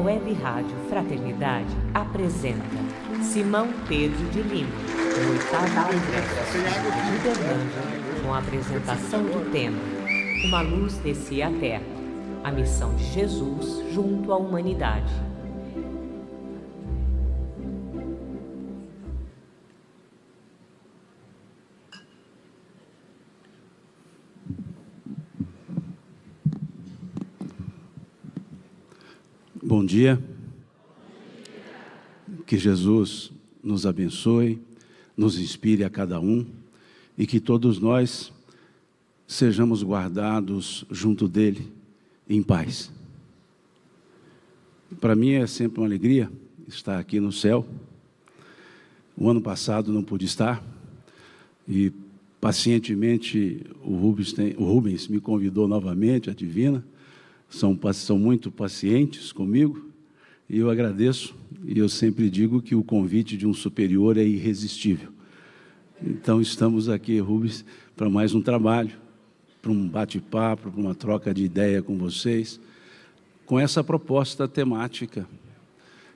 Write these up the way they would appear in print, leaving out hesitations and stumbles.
Web Rádio Fraternidade apresenta Simão Pedro de Lima, no 8º Congresso de Uberlândia, com a apresentação do tema Uma Luz Descia à Terra, a missão de Jesus junto à humanidade. Bom dia, que Jesus nos abençoe, nos inspire a cada um e que todos nós sejamos guardados junto dele em paz. Para mim é sempre uma alegria estar aqui no céu. O ano passado não pude estar e pacientemente o Rubens me convidou novamente, a Divina. São muito pacientes comigo, e eu agradeço, e eu sempre digo que o convite de um superior é irresistível. Então, estamos aqui, Rubens, para mais um trabalho, para um bate-papo, para uma troca de ideia com vocês, com essa proposta temática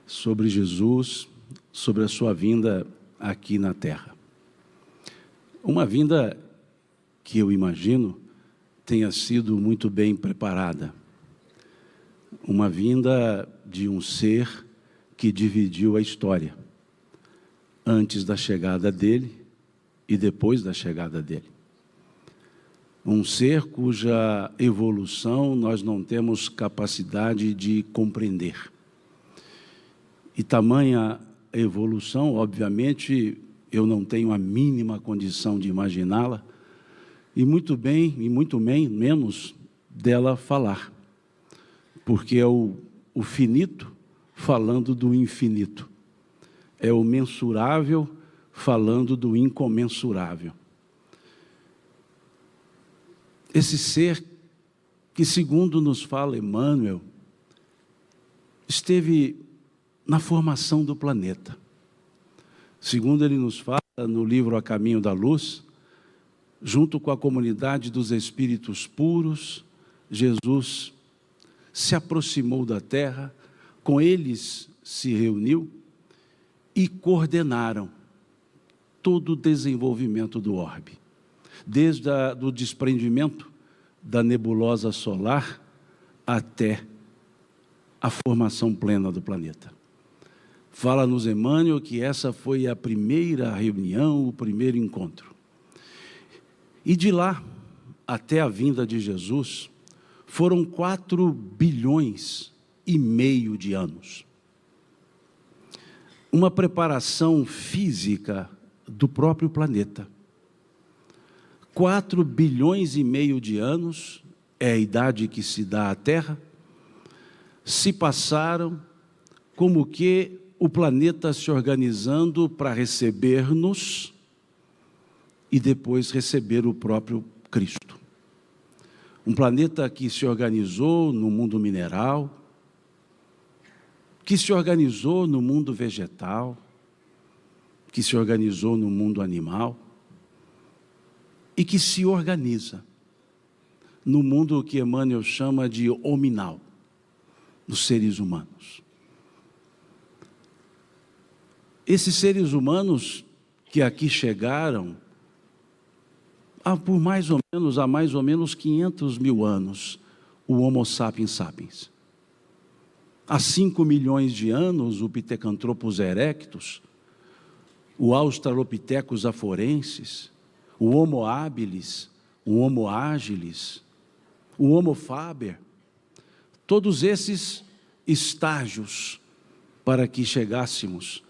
sobre Jesus, sobre a sua vinda aqui na Terra. Uma vinda que eu imagino tenha sido muito bem preparada. Uma vinda de um ser que dividiu a história, antes da chegada dele e depois da chegada dele. Um ser cuja evolução nós não temos capacidade de compreender. E tamanha evolução, obviamente, eu não tenho a mínima condição de imaginá-la, e muito menos dela falar. Porque é o finito falando do infinito. É o mensurável falando do incomensurável. Esse ser que, segundo nos fala Emmanuel, esteve na formação do planeta. Segundo ele nos fala no livro A Caminho da Luz, junto com a comunidade dos espíritos puros, Jesus se aproximou da Terra, com eles se reuniu e coordenaram todo o desenvolvimento do orbe, desde o desprendimento da nebulosa solar até a formação plena do planeta. Fala-nos Emmanuel que essa foi a primeira reunião, o primeiro encontro. E de lá até a vinda de Jesus, foram 4,5 bilhões de anos. Uma preparação física do próprio planeta. 4,5 bilhões de anos é a idade que se dá à Terra, se passaram como que o planeta se organizando para receber-nos e depois receber o próprio Cristo. Um planeta que se organizou no mundo mineral, que se organizou no mundo vegetal, que se organizou no mundo animal e que se organiza no mundo que Emmanuel chama de hominal, dos seres humanos. Esses seres humanos que aqui chegaram há mais ou menos 500 mil anos, o Homo sapiens sapiens. Há 5 milhões de anos, o Pithecanthropus erectus, o Australopithecus afarensis, o Homo habilis, o Homo agilis, o Homo faber, todos esses estágios para que chegássemos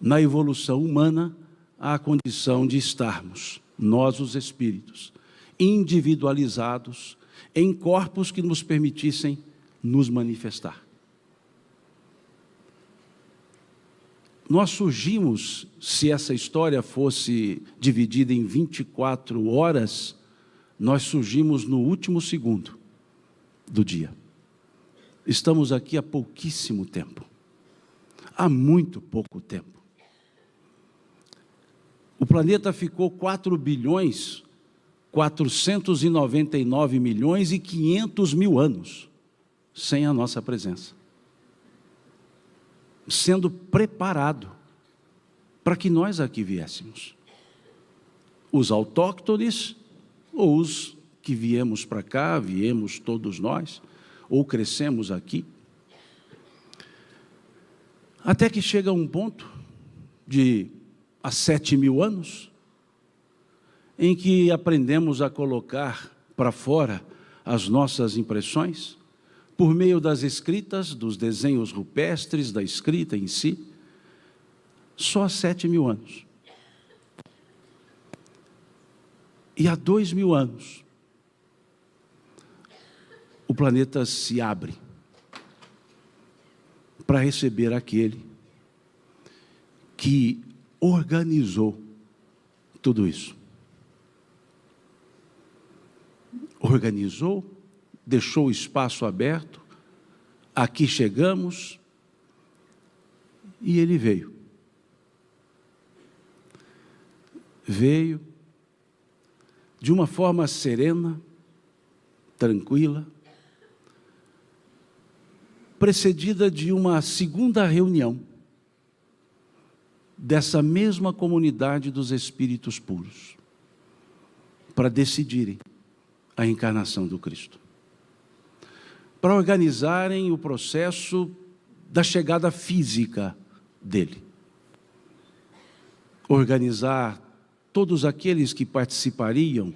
na evolução humana à condição de estarmos nós, os espíritos, individualizados em corpos que nos permitissem nos manifestar. Nós surgimos, se essa história fosse dividida em 24 horas, nós surgimos no último segundo do dia. Estamos aqui há pouquíssimo tempo, há muito pouco tempo. O planeta ficou 4.499.500.000 anos sem a nossa presença. sendo preparado para que nós aqui viéssemos. Os autóctones, ou os que viemos para cá, viemos todos nós, ou crescemos aqui. Até que chega um ponto, há 7.000 anos, em que aprendemos a colocar para fora as nossas impressões, por meio das escritas, dos desenhos rupestres, da escrita em si, só há 7.000 anos. E há 2.000 anos, o planeta se abre para receber aquele que organizou tudo isso. Organizou, deixou o espaço aberto, aqui chegamos, e ele veio. Veio de uma forma serena, tranquila, precedida de uma segunda reunião dessa mesma comunidade dos espíritos puros, para decidirem a encarnação do Cristo, para organizarem o processo da chegada física dele, organizar todos aqueles que participariam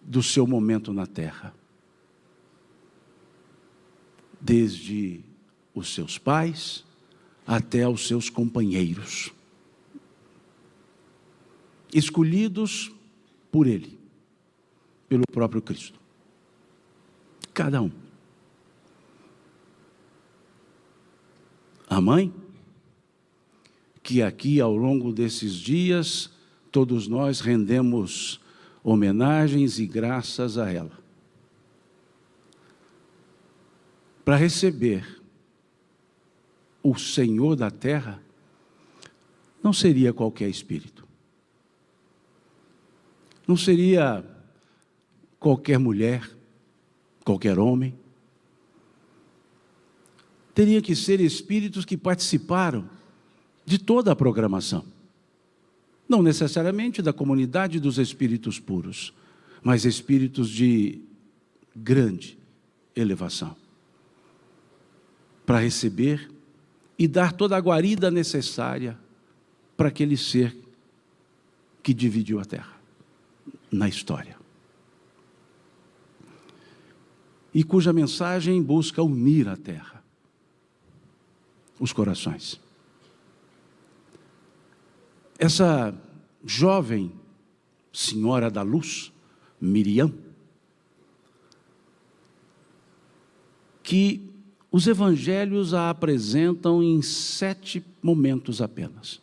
do seu momento na terra, desde os seus pais até os seus companheiros, escolhidos por ele, pelo próprio Cristo. Cada um. A mãe, que aqui ao longo desses dias, todos nós rendemos homenagens e graças a ela, para receber o Senhor da terra, não seria qualquer espírito, não seria qualquer mulher, qualquer homem, teria que ser espíritos que participaram de toda a programação, não necessariamente da comunidade dos espíritos puros, mas espíritos de grande elevação, para receber e dar toda a guarida necessária para aquele ser que dividiu a terra na história, e cuja mensagem busca unir a terra, os corações. Essa jovem senhora da luz, Miriam, que os evangelhos a apresentam em 7 momentos apenas.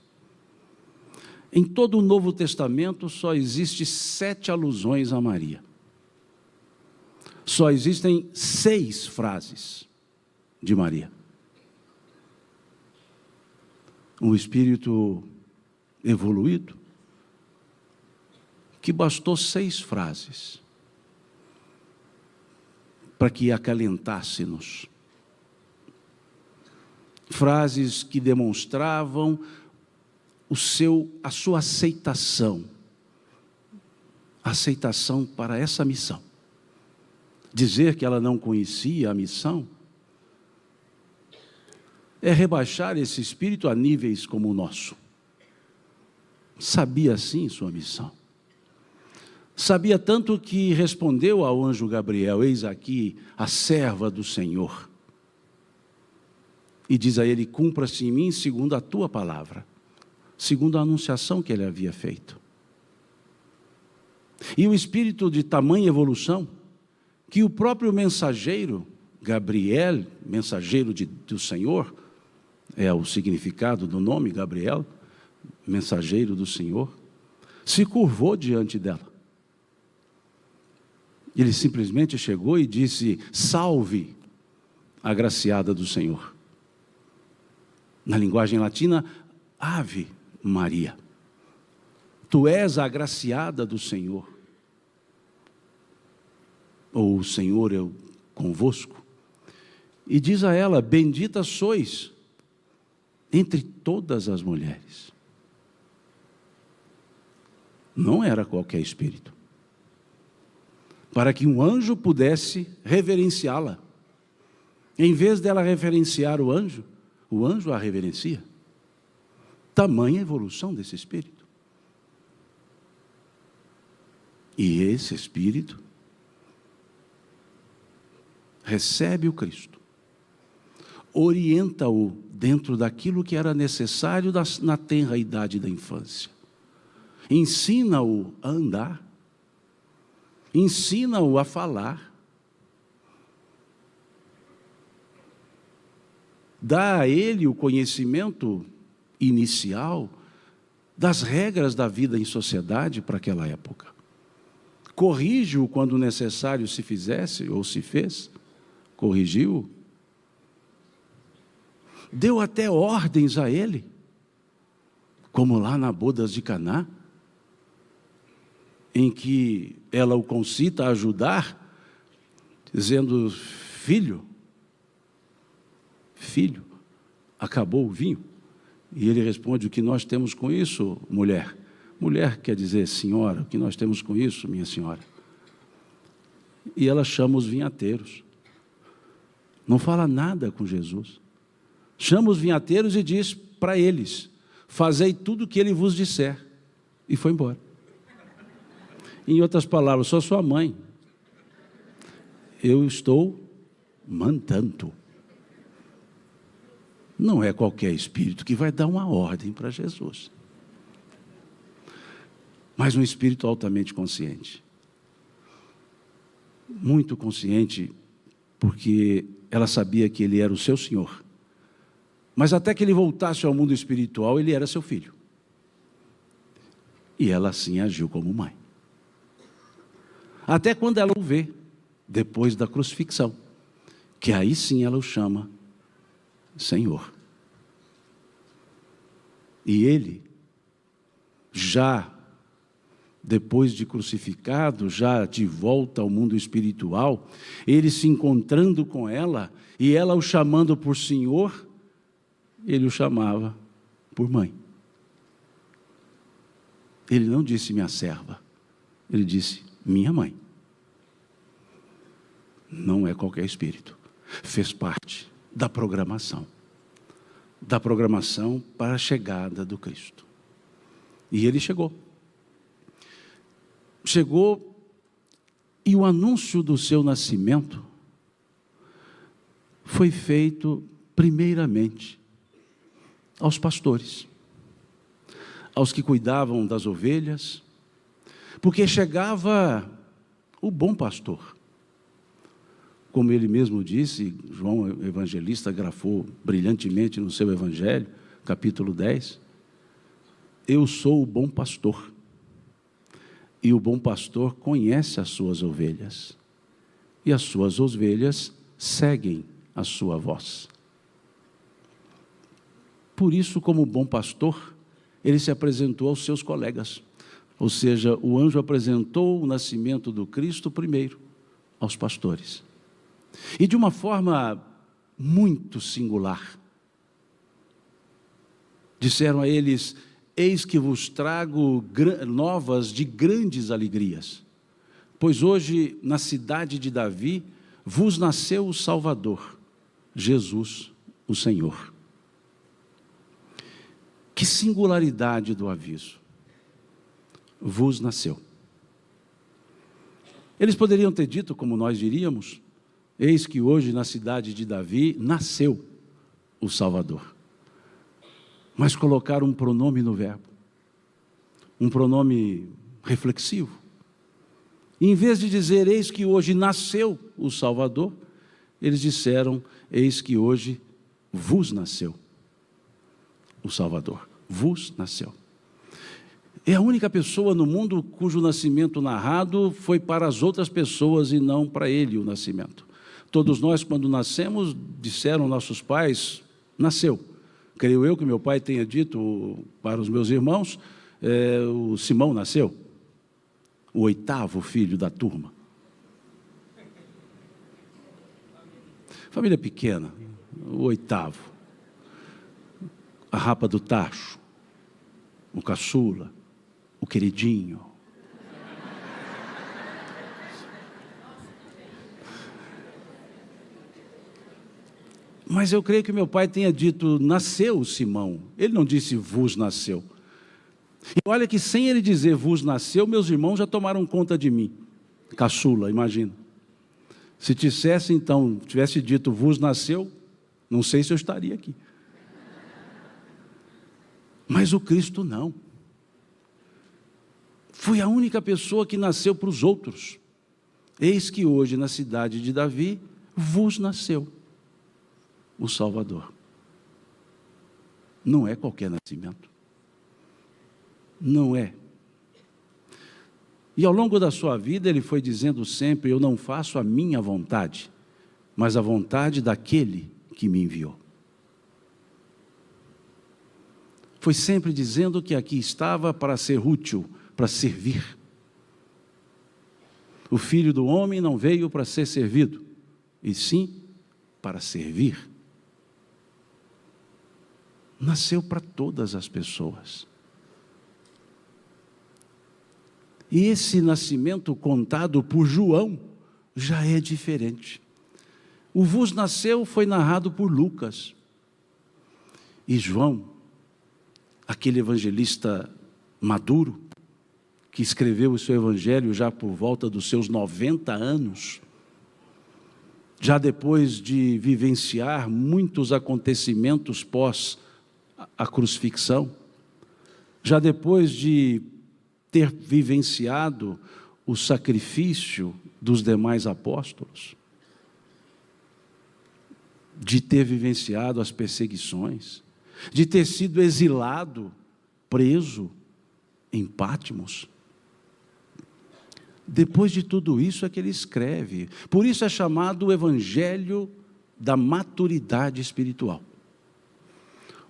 Em todo o Novo Testamento só existe 7 alusões a Maria. Só existem 6 frases de Maria. Um espírito evoluído, que bastou 6 frases para que acalentasse-nos. Frases que demonstravam a sua aceitação para essa missão. Dizer que ela não conhecia a missão é rebaixar esse espírito a níveis como o nosso. Sabia sim sua missão. Sabia tanto que respondeu ao anjo Gabriel: eis aqui a serva do Senhor. E diz a ele: cumpra-se em mim segundo a tua palavra, segundo a anunciação que ele havia feito. E o espírito de tamanha evolução, que o próprio mensageiro, Gabriel, mensageiro do Senhor, é o significado do nome Gabriel, mensageiro do Senhor, se curvou diante dela. Ele simplesmente chegou e disse: salve, agraciada do Senhor. Na linguagem latina, Ave Maria. Tu és a agraciada do Senhor. Ou o Senhor é convosco. E diz a ela: bendita sois entre todas as mulheres. Não era qualquer espírito. Para que um anjo pudesse reverenciá-la. Em vez dela reverenciar o anjo a reverencia. Tamanha evolução desse espírito. E esse espírito recebe o Cristo, orienta-o dentro daquilo que era necessário na tenra idade da infância, ensina-o a andar, ensina-o a falar, dá a ele o conhecimento inicial das regras da vida em sociedade para aquela época, corrige-o quando necessário se fizesse ou se fez, corrigiu, deu até ordens a ele, como lá na bodas de Caná, em que ela o concita a ajudar, dizendo: filho, acabou o vinho. E ele responde: o que nós temos com isso, mulher? Mulher quer dizer senhora, o que nós temos com isso, minha senhora? E ela chama os vinhateiros. Não fala nada com Jesus. Chama os vinhateiros e diz para eles: fazei tudo o que ele vos disser. E foi embora. Em outras palavras, sou sua mãe. Eu estou mandando. Não é qualquer espírito que vai dar uma ordem para Jesus. Mas um espírito altamente consciente. Muito consciente, porque ela sabia que ele era o seu Senhor. Mas até que ele voltasse ao mundo espiritual, ele era seu filho. E ela assim agiu como mãe. Até quando ela o vê, depois da crucifixão, que aí sim ela o chama Senhor. E ele, já depois de crucificado, já de volta ao mundo espiritual, ele se encontrando com ela, e ela o chamando por Senhor, ele o chamava por mãe. Ele não disse minha serva, ele disse minha mãe. Não é qualquer espírito. Fez parte da programação para a chegada do Cristo. E ele chegou. E o anúncio do seu nascimento foi feito primeiramente aos pastores, aos que cuidavam das ovelhas, porque chegava o bom pastor. Como ele mesmo disse, João Evangelista grafou brilhantemente no seu Evangelho, capítulo 10, eu sou o bom pastor, e o bom pastor conhece as suas ovelhas, e as suas ovelhas seguem a sua voz. Por isso, como bom pastor, ele se apresentou aos seus colegas, ou seja, o anjo apresentou o nascimento do Cristo primeiro aos pastores. E de uma forma muito singular, disseram a eles: eis que vos trago novas de grandes alegrias, pois hoje na cidade de Davi vos nasceu o Salvador, Jesus o Senhor. Que singularidade do aviso! Vos nasceu. Eles poderiam ter dito, como nós diríamos: eis que hoje na cidade de Davi nasceu o Salvador. Mas colocaram um pronome no verbo, um pronome reflexivo. E em vez de dizer eis que hoje nasceu o Salvador, eles disseram eis que hoje vos nasceu o Salvador. Vos nasceu. É a única pessoa no mundo cujo nascimento narrado foi para as outras pessoas e não para ele o nascimento. Todos nós, quando nascemos, disseram nossos pais, nasceu. Creio eu que meu pai tenha dito para os meus irmãos, o Simão nasceu, o 8º filho da turma. Família pequena, o 8º. a rapa do tacho, o caçula, o queridinho. Mas eu creio que meu pai tenha dito, nasceu Simão. Ele não disse, vos nasceu. E olha que sem ele dizer, vos nasceu, meus irmãos já tomaram conta de mim. Caçula, imagina. Se tivesse dito, vos nasceu, não sei se eu estaria aqui. Mas o Cristo não. Foi a única pessoa que nasceu para os outros. Eis que hoje, na cidade de Davi, vos nasceu o Salvador. Não é qualquer nascimento. Não é. E ao longo da sua vida ele foi dizendo sempre, eu não faço a minha vontade, mas a vontade daquele que me enviou. Foi sempre dizendo que aqui estava para ser útil, para servir. O Filho do Homem não veio para ser servido, e sim para servir. Nasceu para todas as pessoas. E esse nascimento contado por João já é diferente. O vos nasceu foi narrado por Lucas. E João, aquele evangelista maduro, que escreveu o seu evangelho já por volta dos seus 90 anos, já depois de vivenciar muitos acontecimentos pós a crucifixão, já depois de ter vivenciado o sacrifício dos demais apóstolos, de ter vivenciado as perseguições, de ter sido exilado, preso em Patmos. Depois de tudo isso é que ele escreve. Por isso é chamado o Evangelho da maturidade espiritual.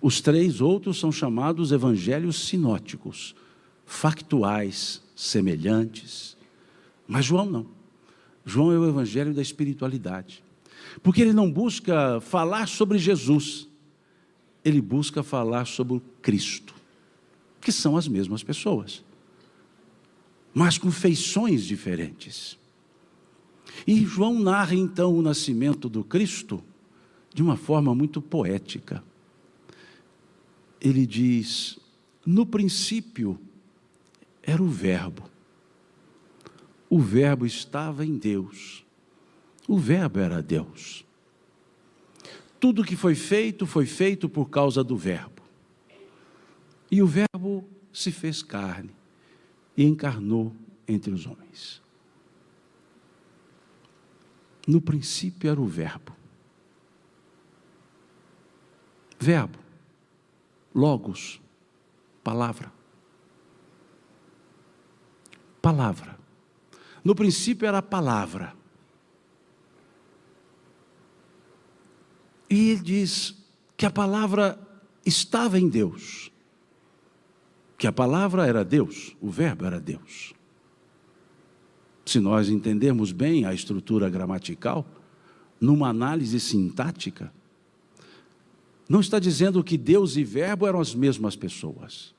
Os três outros são chamados evangelhos sinóticos, factuais, semelhantes. Mas João não. João é o evangelho da espiritualidade. Porque ele não busca falar sobre Jesus, ele busca falar sobre o Cristo, que são as mesmas pessoas, mas com feições diferentes. E João narra então o nascimento do Cristo de uma forma muito poética. Ele diz, no princípio era o Verbo estava em Deus, o Verbo era Deus. Tudo que foi feito por causa do Verbo. E o Verbo se fez carne e encarnou entre os homens. No princípio era o Verbo. Verbo, logos, palavra. Palavra. No princípio era a palavra. E ele diz que a palavra estava em Deus. Que a palavra era Deus, o Verbo era Deus. Se nós entendermos bem a estrutura gramatical, numa análise sintática, não está dizendo que Deus e Verbo eram as mesmas pessoas.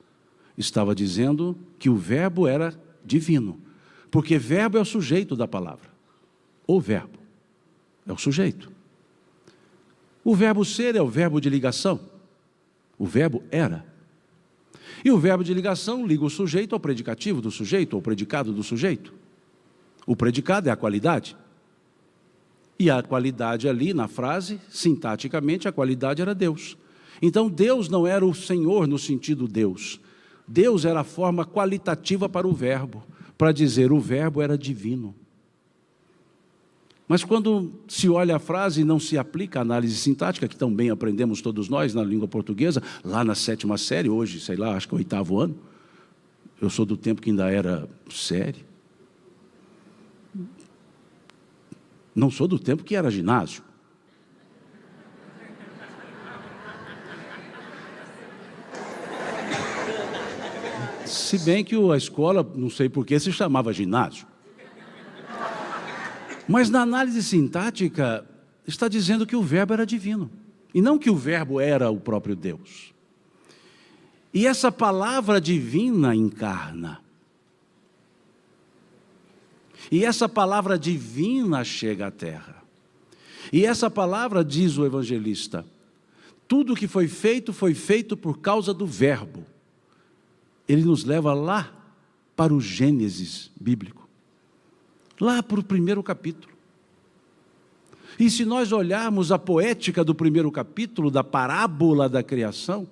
Estava dizendo que o Verbo era divino. Porque Verbo é o sujeito da palavra. O Verbo é o sujeito. O verbo ser é o verbo de ligação. O verbo era. E o verbo de ligação liga o sujeito ao predicativo do sujeito, ao predicado do sujeito. O predicado é a qualidade. E a qualidade ali na frase, sintaticamente, a qualidade era Deus. Então Deus não era o Senhor no sentido Deus. Deus era a forma qualitativa para o verbo, para dizer o verbo era divino. Mas quando se olha a frase e não se aplica a análise sintática, que tão bem aprendemos todos nós na língua portuguesa, lá na 7ª série, hoje, sei lá, acho que é o 8º ano, eu sou do tempo que ainda era série, não sou do tempo que era ginásio. Se bem que a escola, não sei porquê, se chamava ginásio. Mas na análise sintática, está dizendo que o verbo era divino. E não que o verbo era o próprio Deus. E essa palavra divina encarna. E essa palavra divina chega à terra. E essa palavra, diz o evangelista, tudo que foi feito por causa do Verbo. Ele nos leva lá para o Gênesis bíblico. Lá para o primeiro capítulo. E se nós olharmos a poética do primeiro capítulo, da parábola da criação,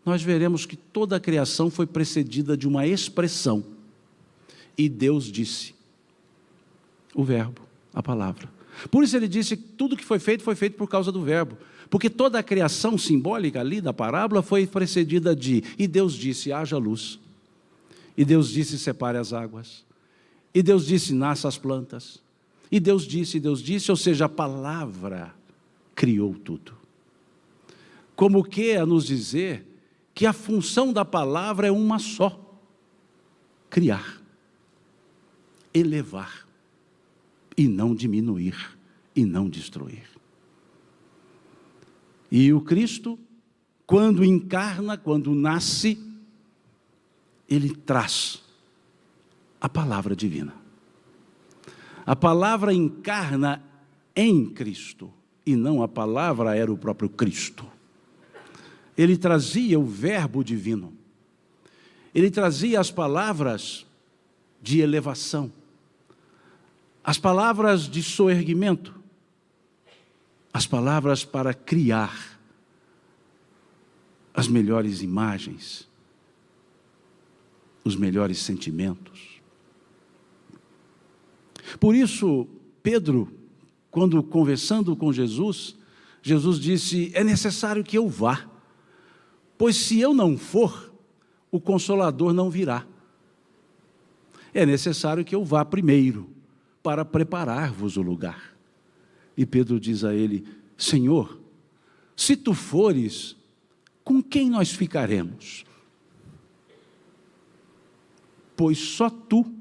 nós veremos que toda a criação foi precedida de uma expressão. E Deus disse. O Verbo, a palavra. Por isso ele disse que tudo que foi feito por causa do Verbo. Porque toda a criação simbólica ali da parábola foi precedida de, e Deus disse, haja luz. E Deus disse, separe as águas. E Deus disse, nasça as plantas. E Deus disse, ou seja, a palavra criou tudo. Como que a nos dizer que a função da palavra é uma só. Criar. Elevar. E não diminuir, e não destruir. E o Cristo, quando encarna, quando nasce, ele traz a palavra divina. A palavra encarna em Cristo, e não a palavra era o próprio Cristo. Ele trazia o verbo divino. Ele trazia as palavras de elevação. As palavras de soerguimento, as palavras para criar as melhores imagens, os melhores sentimentos. Por isso, Pedro, quando conversando com Jesus, Jesus disse, é necessário que eu vá, pois se eu não for, o Consolador não virá. É necessário que eu vá primeiro, para preparar-vos o lugar. E Pedro diz a ele, Senhor, se tu fores, com quem nós ficaremos? Pois só tu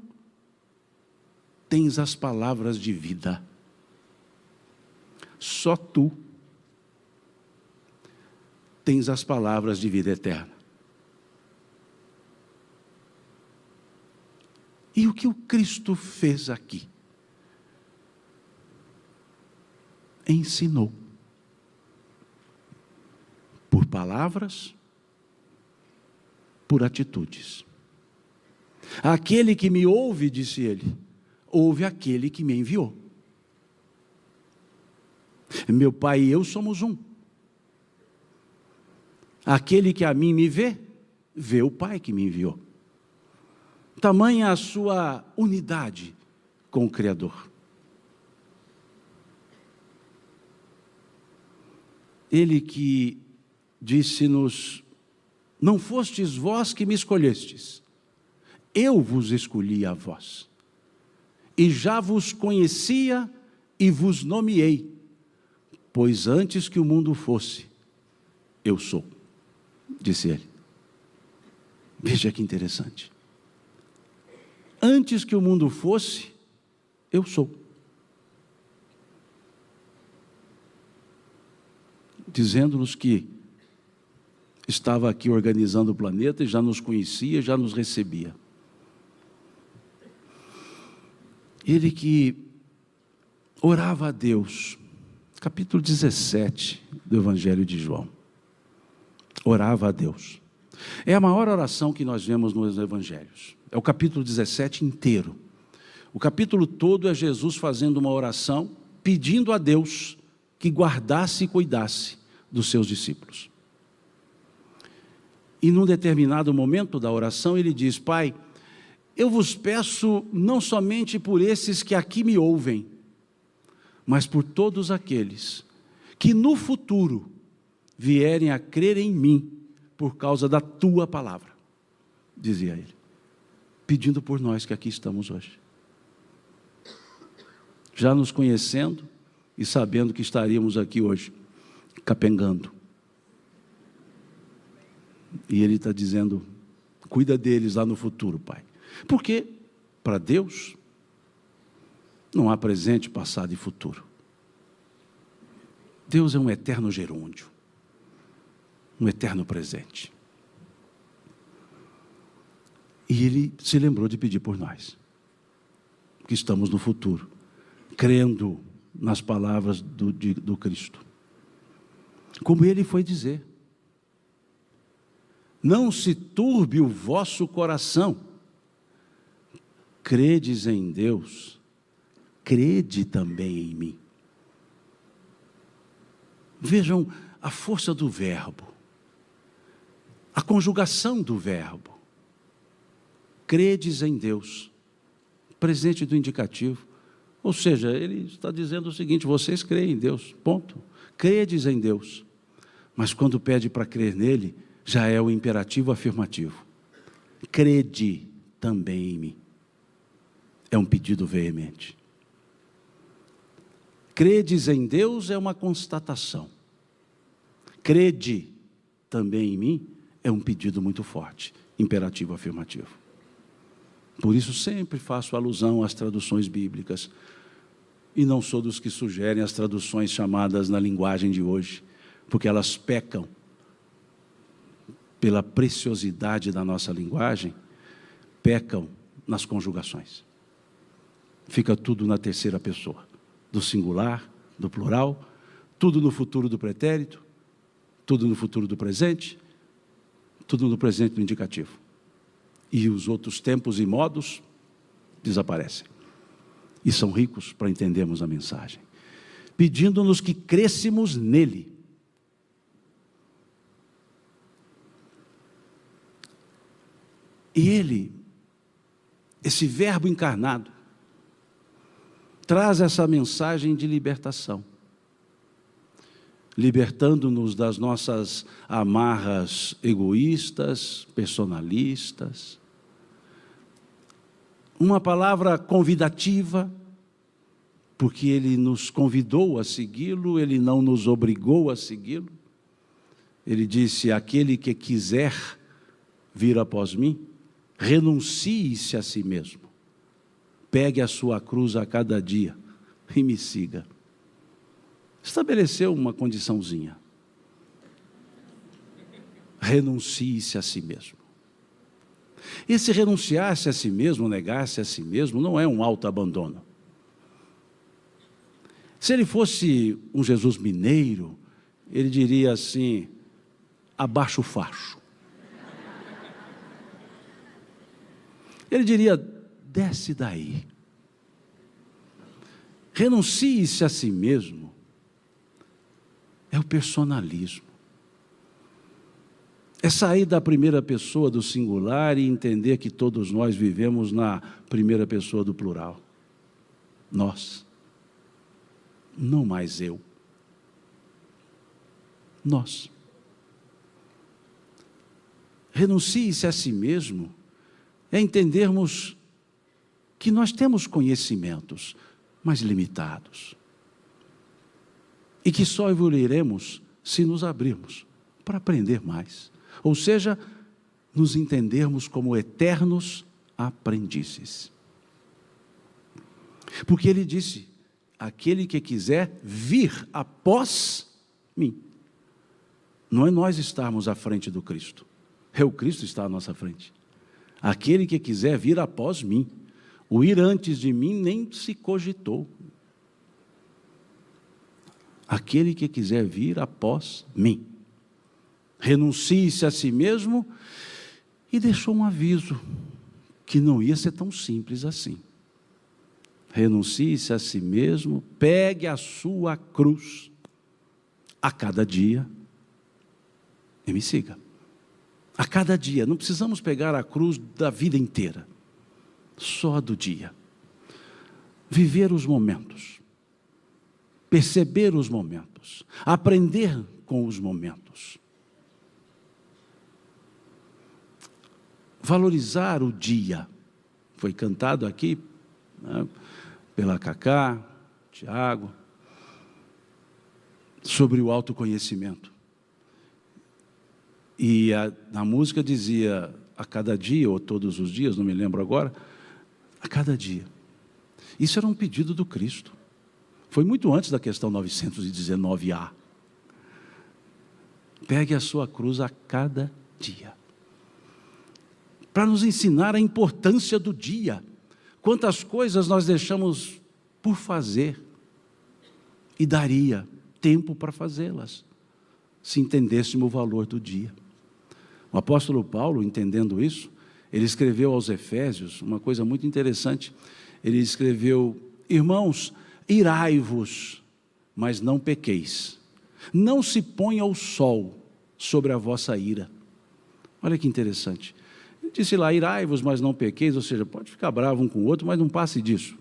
tens as palavras de vida. Só tu tens as palavras de vida eterna. E o que o Cristo fez aqui? Ensinou. Por palavras, por atitudes. Aquele que me ouve, disse ele, ouve aquele que me enviou. Meu Pai e eu somos um. Aquele que a mim me vê, vê o Pai que me enviou. Tamanha a sua unidade com o Criador. Ele que disse-nos, não fostes vós que me escolhestes, eu vos escolhi a vós, e já vos conhecia e vos nomeei, pois antes que o mundo fosse, eu sou, disse ele. Veja que interessante. Antes que o mundo fosse, eu sou. Dizendo-nos que estava aqui organizando o planeta e já nos conhecia, já nos recebia. Ele que orava a Deus, capítulo 17 do Evangelho de João. Orava a Deus. É a maior oração que nós vemos nos Evangelhos. É o capítulo 17 inteiro. O capítulo todo é Jesus fazendo uma oração, pedindo a Deus que guardasse e cuidasse dos seus discípulos. E num determinado momento da oração ele diz, Pai, eu vos peço não somente por esses que aqui me ouvem, mas por todos aqueles que no futuro vierem a crer em mim por causa da tua palavra, dizia ele, pedindo por nós que aqui estamos hoje. Já nos conhecendo e sabendo que estaríamos aqui hoje, capengando. E ele está dizendo, cuida deles lá no futuro, Pai. Porque, para Deus, não há presente, passado e futuro. Deus é um eterno gerúndio, um eterno presente. E Ele se lembrou de pedir por nós, que estamos no futuro, crendo nas palavras do Cristo. Como Ele foi dizer: não se turbe o vosso coração, credes em Deus, crede também em mim. Vejam a força do verbo, a conjugação do verbo. Credes em Deus, presente do indicativo. Ou seja, ele está dizendo o seguinte: vocês creem em Deus, ponto. Credes em Deus. Mas quando pede para crer nele, já é o imperativo afirmativo. Crede também em mim. É um pedido veemente. Credes em Deus é uma constatação. Crede também em mim é um pedido muito forte, imperativo afirmativo. Por isso sempre faço alusão às traduções bíblicas, e não sou dos que sugerem as traduções chamadas na linguagem de hoje, porque elas pecam pela preciosidade da nossa linguagem, pecam nas conjugações. Fica tudo na terceira pessoa, do singular, do plural, tudo no futuro do pretérito, tudo no futuro do presente, tudo no presente do indicativo. E os outros tempos e modos desaparecem. E são ricos para entendermos a mensagem, pedindo-nos que crescemos nele. E ele, esse verbo encarnado, traz essa mensagem de libertação, libertando-nos das nossas amarras egoístas, personalistas. Uma palavra convidativa, porque Ele nos convidou a segui-lo, Ele não nos obrigou a segui-lo. Ele disse: aquele que quiser vir após mim, renuncie-se a si mesmo, pegue a sua cruz a cada dia e me siga. Estabeleceu uma condiçãozinha: renuncie-se a si mesmo. Esse renunciar-se a si mesmo, negar-se a si mesmo, não é um autoabandono. Se ele fosse um Jesus mineiro, ele diria assim: abaixa o facho. Ele diria: desce daí. Renuncie-se a si mesmo é o personalismo. É sair da primeira pessoa do singular e entender que todos nós vivemos na primeira pessoa do plural. Nós. Não mais eu. Nós. Renuncie-se a si mesmo é entendermos que nós temos conhecimentos, mas limitados. E que só evoluiremos se nos abrirmos para aprender mais. Ou seja, nos entendermos como eternos aprendizes. Porque ele disse: aquele que quiser vir após mim. Não é nós estarmos à frente do Cristo, é o Cristo estar à nossa frente. Aquele que quiser vir após mim. O ir antes de mim nem se cogitou. Aquele que quiser vir após mim. Renuncie-se a si mesmo, e deixou um aviso, que não ia ser tão simples assim. Renuncie-se a si mesmo, pegue a sua cruz a cada dia e me siga. A cada dia, não precisamos pegar a cruz da vida inteira, só do dia. Viver os momentos, perceber os momentos, aprender com os momentos. Valorizar o dia. Foi cantado aqui, né, pela Cacá, Tiago, sobre o autoconhecimento. E na música dizia: a cada dia, ou todos os dias, não me lembro agora, a cada dia. Isso era um pedido do Cristo. Foi muito antes da questão 919A. Pegue a sua cruz a cada dia. para nos ensinar a importância do dia. Quantas coisas nós deixamos por fazer e daria tempo para fazê-las, se entendêssemos o valor do dia. O apóstolo Paulo, entendendo isso, ele escreveu aos Efésios uma coisa muito interessante. Ele escreveu: irmãos, irai-vos, mas não pequeis. Não se ponha o sol sobre a vossa ira. Olha que interessante. Ele disse lá: irai-vos, mas não pequeis, ou seja, pode ficar bravo um com o outro, mas não passe disso.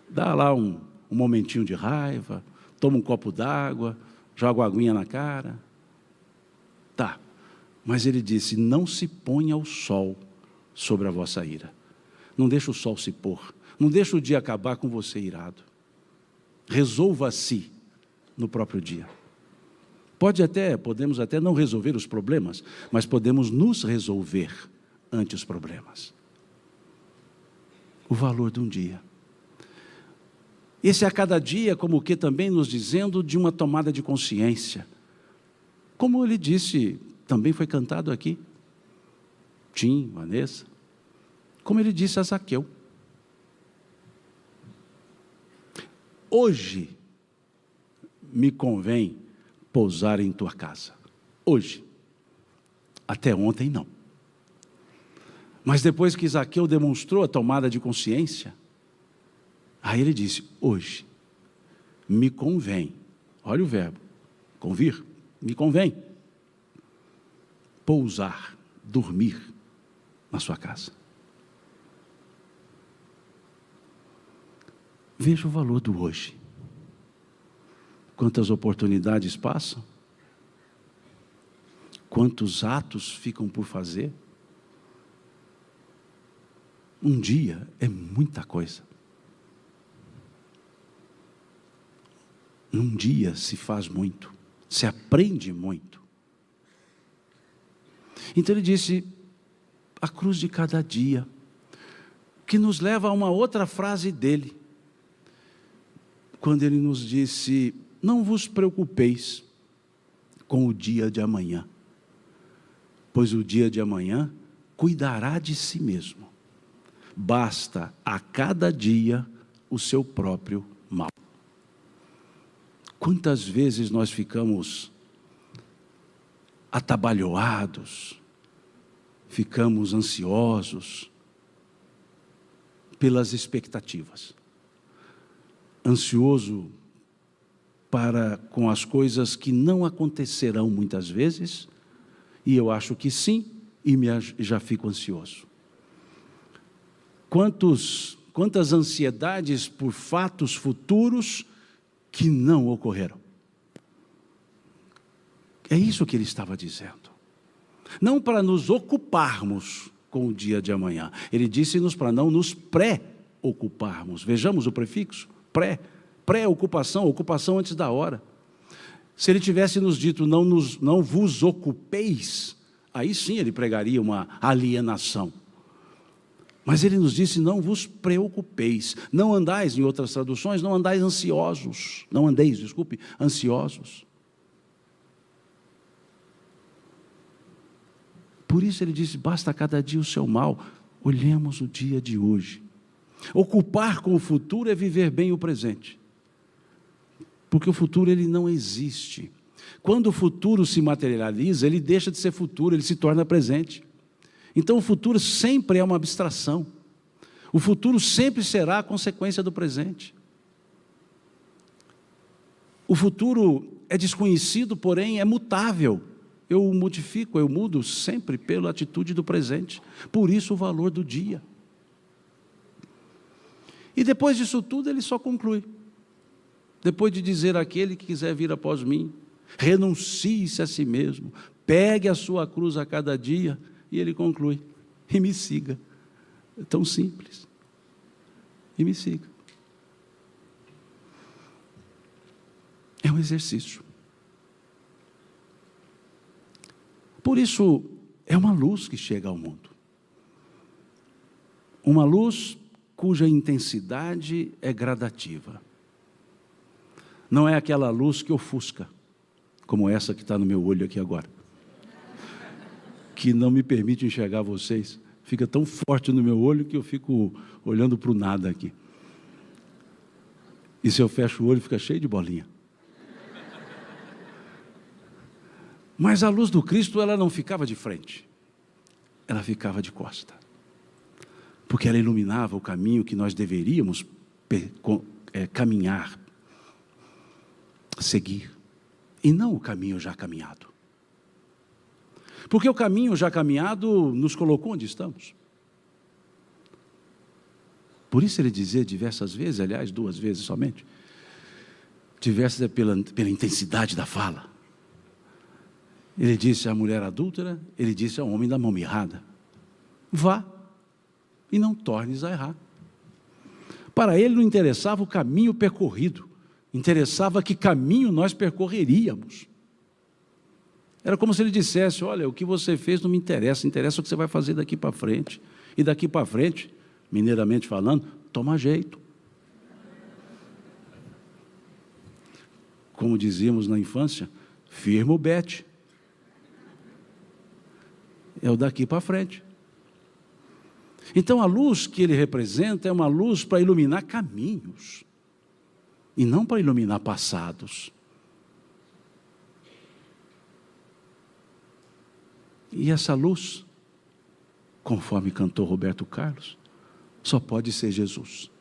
Dá lá um momentinho de raiva, toma um copo d'água, joga uma aguinha na cara. Tá, mas ele disse: não se ponha o sol sobre a vossa ira. Não deixa o sol se pôr, não deixa o dia acabar com você irado. Resolva-se no próprio dia. Podemos até não resolver os problemas, mas podemos nos resolver ante os problemas. O valor de um dia. Esse a cada dia, como que também nos dizendo de uma tomada de consciência. Como ele disse, também foi cantado aqui, Tim, Vanessa, como ele disse a Zaqueu. Hoje me convém pousar em tua casa. Hoje. Até ontem não. Mas depois que Zaqueu demonstrou a tomada de consciência, aí ele disse: hoje me convém. Olha o verbo, convir, me convém pousar, dormir na sua casa. Veja o valor do hoje. Quantas oportunidades passam? Quantos atos ficam por fazer? Um dia é muita coisa. Num dia se faz muito, se aprende muito. Então ele disse, a cruz de cada dia, que nos leva a uma outra frase dele, quando ele nos disse: não vos preocupeis com o dia de amanhã, pois o dia de amanhã cuidará de si mesmo. Basta a cada dia o seu próprio mal. Quantas vezes nós ficamos atabalhoados, ficamos ansiosos pelas expectativas, ansioso com as coisas que não acontecerão muitas vezes, e eu acho que sim, e já fico ansioso. Quantas ansiedades por fatos futuros que não ocorreram. É isso que ele estava dizendo. Não para nos ocuparmos com o dia de amanhã. Ele disse-nos para não nos pré-ocuparmos. Vejamos o prefixo, pré-ocupação, ocupação antes da hora. Se ele tivesse nos dito, não vos ocupeis, aí sim ele pregaria uma alienação. Mas ele nos disse, não vos preocupeis, não andais, em outras traduções, não andais ansiosos, não andeis, desculpe, ansiosos. Por isso ele disse, basta cada dia o seu mal. Olhemos o dia de hoje. Ocupar com o futuro é viver bem o presente. Porque o futuro ele não existe. Quando o futuro se materializa, ele deixa de ser futuro, ele se torna presente. Então o futuro sempre é uma abstração. O futuro sempre será a consequência do presente. O futuro é desconhecido, porém é mutável. Eu o modifico, eu mudo sempre pela atitude do presente. Por isso o valor do dia. E depois disso tudo ele só conclui. Depois de dizer àquele que quiser vir após mim, renuncie-se a si mesmo, pegue a sua cruz a cada dia, e ele conclui, e me siga. É tão simples. E me siga. É um exercício. Por isso, é uma luz que chega ao mundo. Uma luz cuja intensidade é gradativa. Não é aquela luz que ofusca, como essa que está no meu olho aqui agora, que não me permite enxergar vocês. fica tão forte no meu olho que eu fico olhando para o nada aqui. E se eu fecho o olho, fica cheio de bolinha. Mas a luz do Cristo, ela não ficava de frente, ela ficava de costa, porque ela iluminava o caminho que nós deveríamos caminhar, seguir, e não o caminho já caminhado. Porque o caminho já caminhado nos colocou onde estamos. Por isso ele dizia diversas vezes, aliás, 2 vezes somente, diversas é pela intensidade da fala. Ele disse à mulher adúltera, ele disse ao homem da mão mirrada: vá e não tornes a errar. Para ele não interessava o caminho percorrido, interessava que caminho nós percorreríamos. Era como se ele dissesse: olha, o que você fez não me interessa, interessa o que você vai fazer daqui para frente. E daqui para frente, mineiramente falando, toma jeito. Como dizíamos na infância, firma o bete. É o daqui para frente. Então a luz que ele representa é uma luz para iluminar caminhos, e não para iluminar passados. E essa luz, conforme cantou Roberto Carlos, só pode ser Jesus.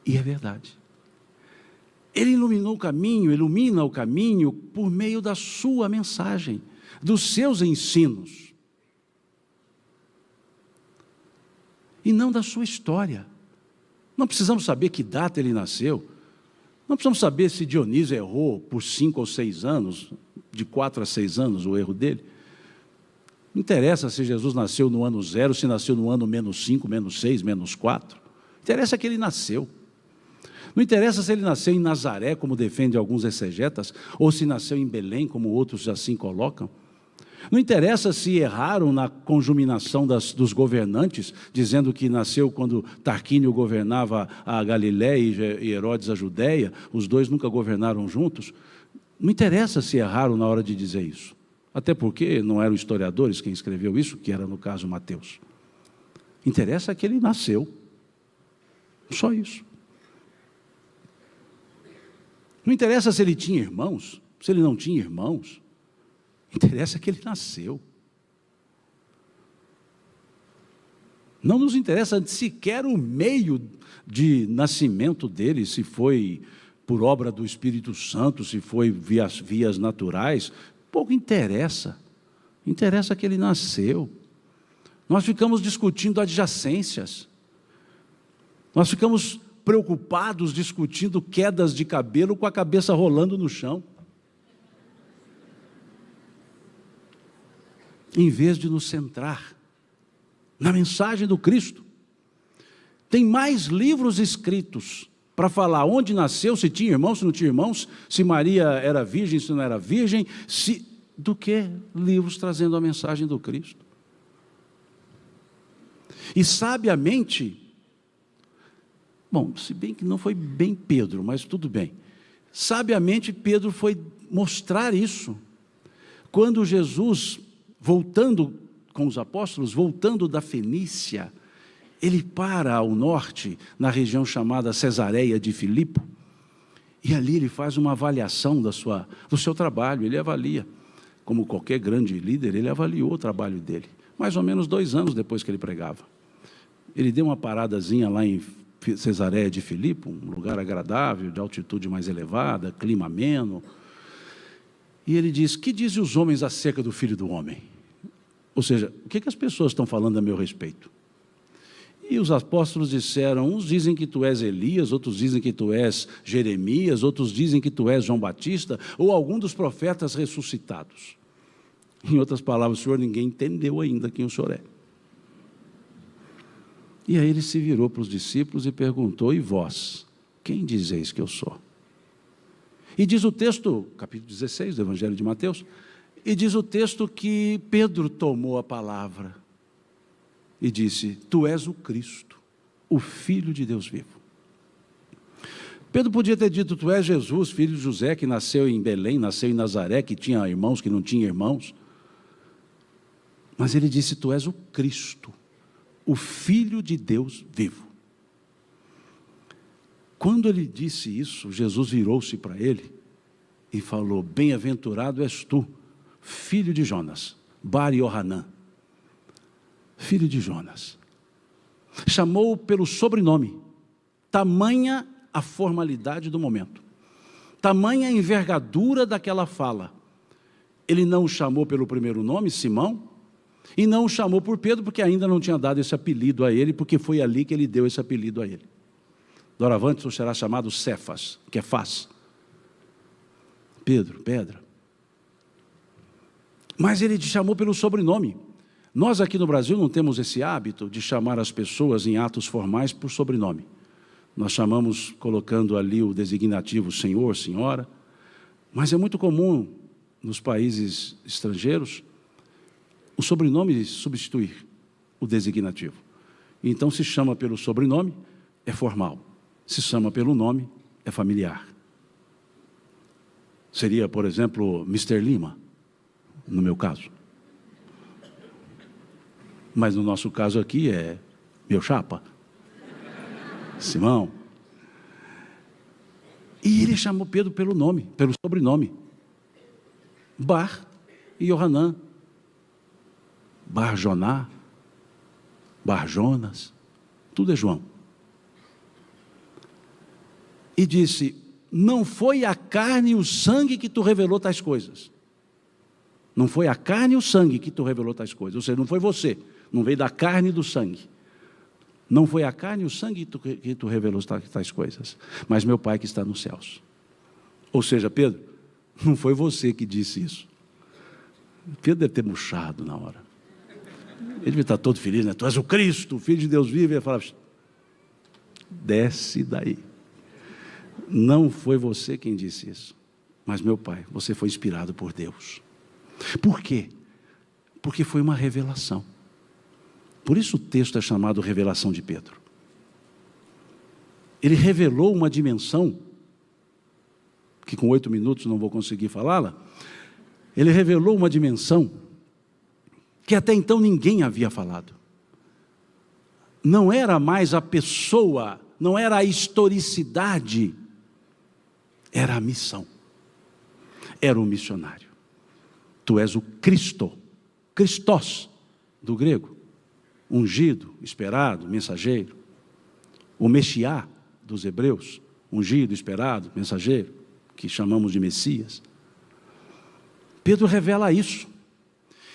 E é verdade. Ele iluminou o caminho, ilumina o caminho por meio da sua mensagem, dos seus ensinos, e não da sua história. Não precisamos saber que data ele nasceu, não precisamos saber se Dionísio errou por 5 ou 6 anos, de 4 a 6 anos o erro dele. Não interessa se Jesus nasceu no ano 0, se nasceu no ano -5, -6, -4. Interessa que ele nasceu. Não interessa se ele nasceu em Nazaré, como defendem alguns exegetas, ou se nasceu em Belém, como outros assim colocam. Não interessa se erraram na conjuminação dos governantes, dizendo que nasceu quando Tarquínio governava a Galiléia e Herodes a Judéia, os dois nunca governaram juntos. Não interessa se erraram na hora de dizer isso, até porque não eram historiadores quem escreveu isso, que era no caso Mateus. Interessa que ele nasceu, só isso. Não interessa se ele tinha irmãos, se ele não tinha irmãos. Interessa que ele nasceu. Não nos interessa sequer o meio de nascimento dele, se foi por obra do Espírito Santo, se foi vias naturais. Pouco interessa. Interessa que ele nasceu. Nós ficamos discutindo adjacências. Nós ficamos preocupados discutindo quedas de cabelo com a cabeça rolando no chão, em vez de nos centrar na mensagem do Cristo. Tem mais livros escritos para falar onde nasceu, se tinha irmãos, se não tinha irmãos, se Maria era virgem, se não era virgem, do que livros trazendo a mensagem do Cristo. E sabiamente, bom, se bem que não foi bem Pedro, mas tudo bem, sabiamente Pedro foi mostrar isso, quando Jesus, voltando com os apóstolos, voltando da Fenícia, ele para ao norte, na região chamada Cesareia de Filipe, e ali ele faz uma avaliação do seu trabalho. Ele avalia, como qualquer grande líder, ele avaliou o trabalho dele, mais ou menos 2 anos depois que ele pregava. Ele deu uma paradazinha lá em Cesareia de Filipe, um lugar agradável, de altitude mais elevada, clima ameno, e ele diz: que dizem os homens acerca do Filho do Homem? Ou seja, o que as pessoas estão falando a meu respeito? E os apóstolos disseram: uns dizem que tu és Elias, outros dizem que tu és Jeremias, outros dizem que tu és João Batista, ou algum dos profetas ressuscitados. Em outras palavras, Senhor, ninguém entendeu ainda quem o Senhor é. E aí ele se virou para os discípulos e perguntou: e vós, quem dizeis que eu sou? E diz o texto, capítulo 16 do Evangelho de Mateus, e diz o texto que Pedro tomou a palavra e disse: tu és o Cristo, o Filho de Deus vivo. Pedro podia ter dito: tu és Jesus, filho de José, que nasceu em Belém, nasceu em Nazaré, que tinha irmãos, que não tinha irmãos. Mas ele disse: tu és o Cristo, o Filho de Deus vivo. Quando ele disse isso, Jesus virou-se para ele e falou: bem-aventurado és tu, filho de Jonas, Bar Yohanan, filho de Jonas. Chamou-o pelo sobrenome, tamanha a formalidade do momento, tamanha a envergadura daquela fala. Ele não o chamou pelo primeiro nome, Simão, e não o chamou por Pedro, porque ainda não tinha dado esse apelido a ele, porque foi ali que ele deu esse apelido a ele. Doravante tu serás chamado Cefas, que é Faz. Pedro, pedra. Mas ele te chamou pelo sobrenome. Nós aqui no Brasil não temos esse hábito de chamar as pessoas em atos formais por sobrenome. Nós chamamos colocando ali o designativo senhor, senhora, mas é muito comum nos países estrangeiros o sobrenome substituir o designativo. Então se chama pelo sobrenome, é formal. Se chama pelo nome, é familiar. Seria, por exemplo, Mr. Lima, no meu caso. Mas no nosso caso aqui é meu chapa, Simão. E ele chamou Pedro pelo nome, pelo sobrenome. Bar Yohanan, Bar Joná, Bar Jonas, tudo é João. E disse: não foi a carne e o sangue que tu revelou tais coisas. Não foi a carne e o sangue que tu revelou tais coisas. Ou seja, não foi você, não veio da carne e do sangue. Não foi a carne e o sangue que tu revelou tais coisas, mas meu Pai que está nos céus. Ou seja, Pedro, não foi você que disse isso. Pedro deve ter murchado na hora. Ele deve estar todo feliz, né? Tu és o Cristo, o Filho de Deus vivo. E ele falava: desce daí. Não foi você quem disse isso, mas meu Pai, você foi inspirado por Deus. Por quê? Porque foi uma revelação. Por isso o texto é chamado Revelação de Pedro. Ele revelou uma dimensão, que com 8 minutos não vou conseguir falá-la. Ele revelou uma dimensão que até então ninguém havia falado. Não era mais a pessoa, não era a historicidade, era a missão. Era o missionário. Tu és o Cristo, Christos, do grego, ungido, esperado, mensageiro. O Mexiá, dos hebreus, ungido, esperado, mensageiro, que chamamos de Messias. Pedro revela isso.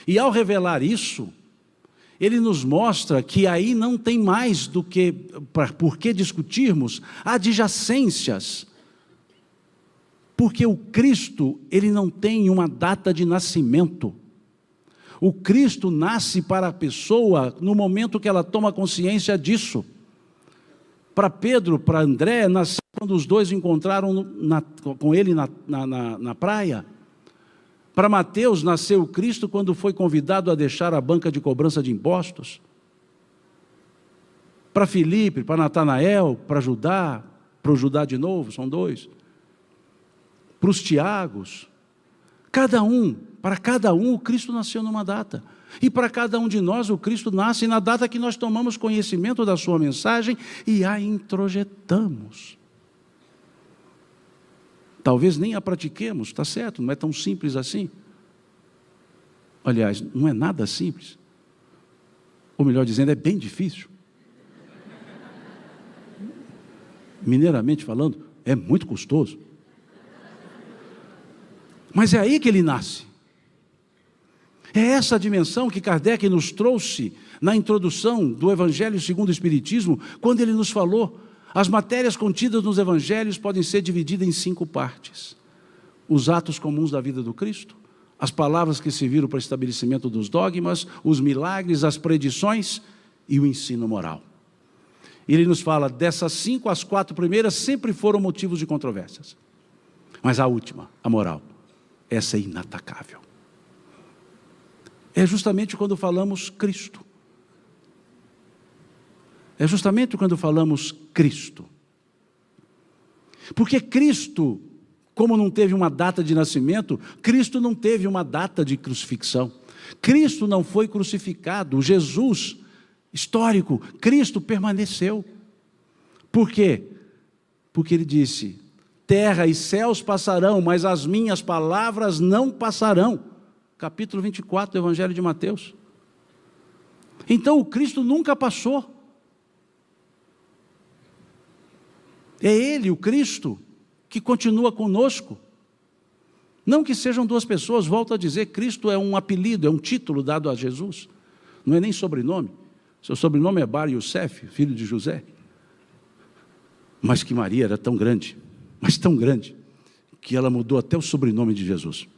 E ao revelar isso, ele nos mostra que aí não tem mais do que, por que discutirmos adjacências. Porque o Cristo, ele não tem uma data de nascimento. O Cristo nasce para a pessoa no momento que ela toma consciência disso. Para Pedro, para André, nasceu quando os dois encontraram com ele na praia. Para Mateus, nasceu o Cristo quando foi convidado a deixar a banca de cobrança de impostos. Para Filipe, para Natanael, para Judá, para o Judá de novo, são 2. Para os Tiagos, para cada um o Cristo nasceu numa data. E para cada um de nós o Cristo nasce na data que nós tomamos conhecimento da sua mensagem e a introjetamos. Talvez nem a pratiquemos, está certo, não é tão simples assim. Aliás, não é nada simples. Ou melhor dizendo, é bem difícil. Mineiramente falando, é muito custoso. Mas é aí que ele nasce. É essa dimensão que Kardec nos trouxe na introdução do Evangelho segundo o Espiritismo, quando ele nos falou: as matérias contidas nos Evangelhos podem ser divididas em 5 partes. Os atos comuns da vida do Cristo, as palavras que serviram para o estabelecimento dos dogmas, os milagres, as predições e o ensino moral. Ele nos fala, dessas 5, as 4 primeiras sempre foram motivos de controvérsias. Mas a última, a moral, essa é inatacável. É justamente quando falamos Cristo. É justamente quando falamos Cristo. Porque Cristo, como não teve uma data de nascimento, Cristo não teve uma data de crucifixão. Cristo não foi crucificado, Jesus histórico, Cristo permaneceu. Por quê? Porque ele disse: terra e céus passarão, mas as minhas palavras não passarão. Capítulo 24 do Evangelho de Mateus. Então o Cristo nunca passou. É Ele, o Cristo, que continua conosco. Não que sejam duas pessoas, volto a dizer, Cristo é um apelido, é um título dado a Jesus. Não é nem sobrenome. Seu sobrenome é Bar Yosef, filho de José. Mas que Maria era tão grande, mas tão grande, que ela mudou até o sobrenome de Jesus.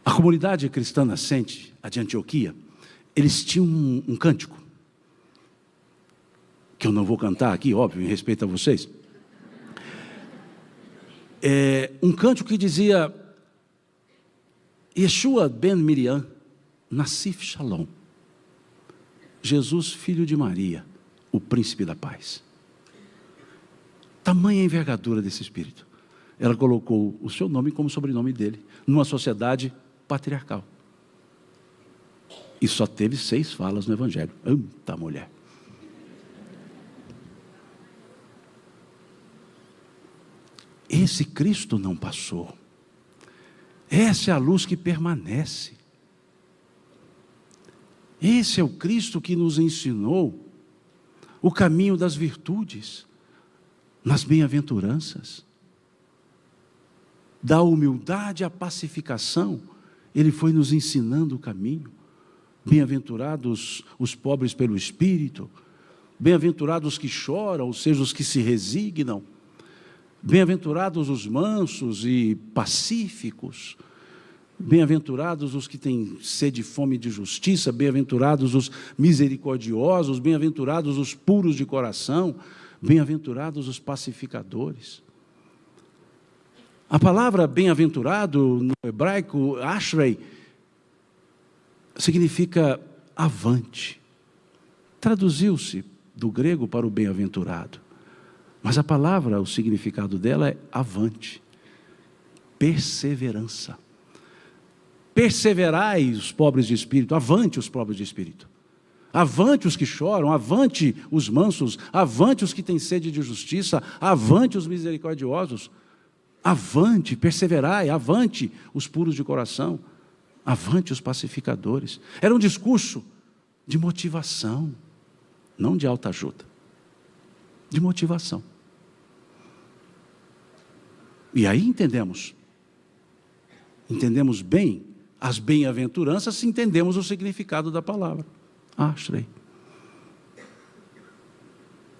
A comunidade cristã nascente, a de Antioquia, eles tinham um cântico, que eu não vou cantar aqui, óbvio, em respeito a vocês. Um cântico que dizia: Yeshua ben Miriam, Nassif Shalom. Jesus, filho de Maria, o príncipe da paz. Tamanha envergadura desse espírito. Ela colocou o seu nome como sobrenome dele, numa sociedade patriarcal. E só teve 6 falas no Evangelho. Eita mulher. Esse Cristo não passou. Essa é a luz que permanece. Esse é o Cristo que nos ensinou o caminho das virtudes, nas bem-aventuranças, da humildade à pacificação. Ele foi nos ensinando o caminho. Bem-aventurados os pobres pelo Espírito, bem-aventurados os que choram, ou seja, os que se resignam, bem-aventurados os mansos e pacíficos, bem-aventurados os que têm sede e fome de justiça, bem-aventurados os misericordiosos, bem-aventurados os puros de coração, bem-aventurados os pacificadores. A palavra bem-aventurado no hebraico, ashrei, significa avante. Traduziu-se do grego para o bem-aventurado. Mas a palavra, o significado dela é avante, perseverança. Perseverai os pobres de espírito, avante os pobres de espírito. Avante os que choram, avante os mansos, avante os que têm sede de justiça, avante os misericordiosos. Avante, perseverai, avante os puros de coração, avante os pacificadores. Era um discurso de motivação, não de alta ajuda, de motivação. E aí entendemos bem as bem-aventuranças se entendemos o significado da palavra. Ashrei.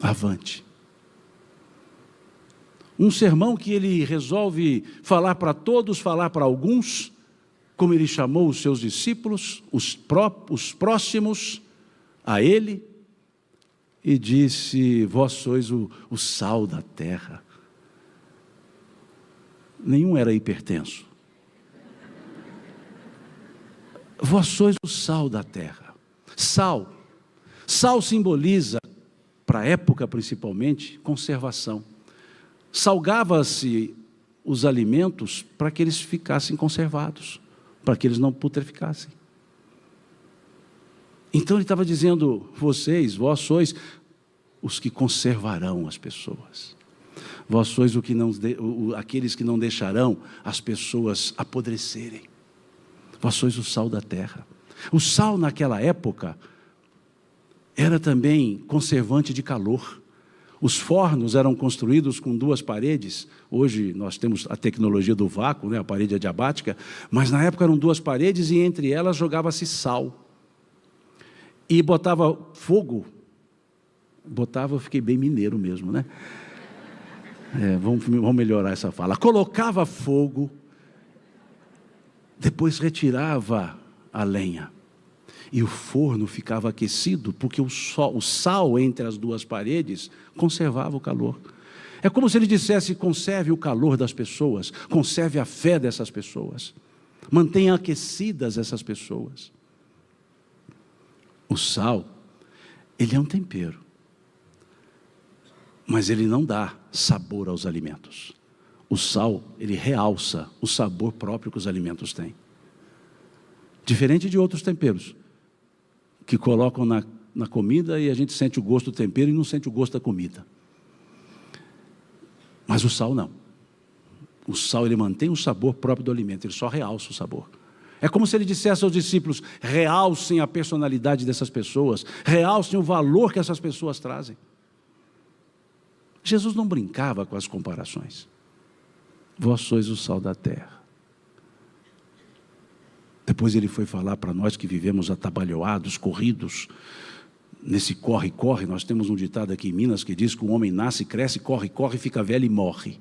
Avante. Um sermão que ele resolve falar para todos, falar para alguns, como ele chamou os seus discípulos, os próximos a ele, e disse: vós sois o sal da terra. Nenhum era hipertenso. Vós sois o sal da terra. Sal simboliza, para a época principalmente, conservação. Salgava-se os alimentos para que eles ficassem conservados, para que eles não putreficassem. Então ele estava dizendo: vós sois os que conservarão as pessoas. Vós sois aqueles que não deixarão as pessoas apodrecerem. Vós sois o sal da terra. O sal naquela época era também conservante de calor. Os fornos eram construídos com 2 paredes. Hoje nós temos a tecnologia do vácuo, a parede adiabática, mas na época eram 2 paredes e entre elas jogava-se sal. E botava fogo. Eu fiquei bem mineiro mesmo, né? Vamos melhorar essa fala. Colocava fogo, depois retirava a lenha. E o forno ficava aquecido, porque o sal entre as 2 paredes conservava o calor. É como se ele dissesse: conserve o calor das pessoas, conserve a fé dessas pessoas, mantenha aquecidas essas pessoas. O sal, ele é um tempero, mas ele não dá sabor aos alimentos. O sal, ele realça o sabor próprio que os alimentos têm. Diferente de outros temperos, que colocam na comida e a gente sente o gosto do tempero e não sente o gosto da comida. Mas o sal não. O sal, ele mantém o sabor próprio do alimento, ele só realça o sabor. É como se ele dissesse aos discípulos: realcem a personalidade dessas pessoas, realcem o valor que essas pessoas trazem. Jesus não brincava com as comparações. Vós sois o sal da terra. Depois ele foi falar para nós que vivemos atabalhoados, corridos, nesse corre-corre. Nós temos um ditado aqui em Minas que diz que o homem nasce, cresce, corre-corre, fica velho e morre.